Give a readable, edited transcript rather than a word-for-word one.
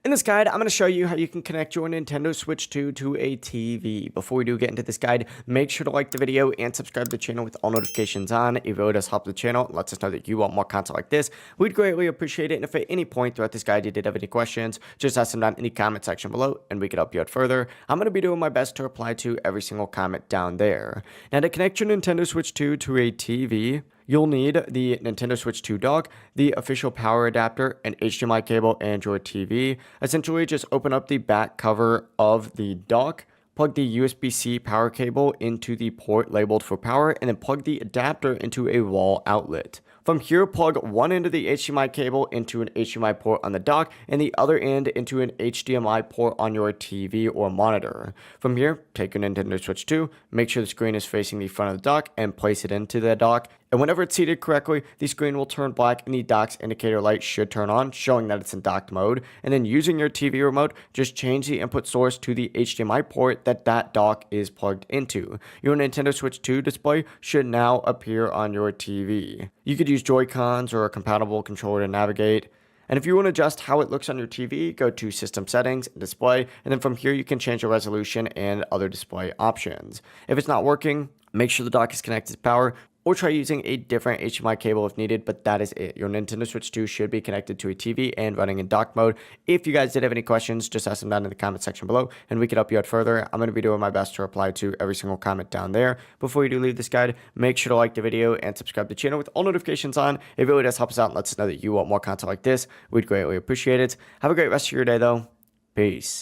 In this guide, I'm going to show you how you can connect your Nintendo Switch 2 to a TV. Before we do get into this guide, make sure to like the video and subscribe to the channel with all notifications on. It really does help the channel. It lets us know that you want more content like this. We'd greatly appreciate it. And if at any point throughout this guide you did have any questions, just ask them down in the comment section below and we can help you out further. I'm going to be doing my best to reply to every single comment down there. Now, to connect your Nintendo Switch 2 to a TV, you'll need the Nintendo Switch 2 dock, the official power adapter, an HDMI cable, and your TV. Essentially, just open up the back cover of the dock, plug the USB-C power cable into the port labeled for power, and then plug the adapter into a wall outlet. From here, plug one end of the HDMI cable into an HDMI port on the dock and the other end into an HDMI port on your TV or monitor. From here, take your Nintendo Switch 2, make sure the screen is facing the front of the dock and place it into the dock. And whenever it's seated correctly, the screen will turn black and the dock's indicator light should turn on, showing that it's in docked mode. And then using your TV remote, just change the input source to the HDMI port that dock is plugged into. Your Nintendo Switch 2 display should now appear on your TV. You could use Joy-Cons or a compatible controller to navigate. And if you want to adjust how it looks on your TV, go to System Settings, Display, and then from here you can change the resolution and other display options. If it's not working, make sure the dock is connected to power, or try using a different HDMI cable if needed, but that is it. Your Nintendo Switch 2 should be connected to a TV and running in dock mode. If you guys did have any questions, just ask them down in the comment section below, and we can help you out further. I'm going to be doing my best to reply to every single comment down there. Before you do leave this guide, make sure to like the video and subscribe to the channel with all notifications on. It really does help us out and lets us know that you want more content like this. We'd greatly appreciate it. Have a great rest of your day, though. Peace.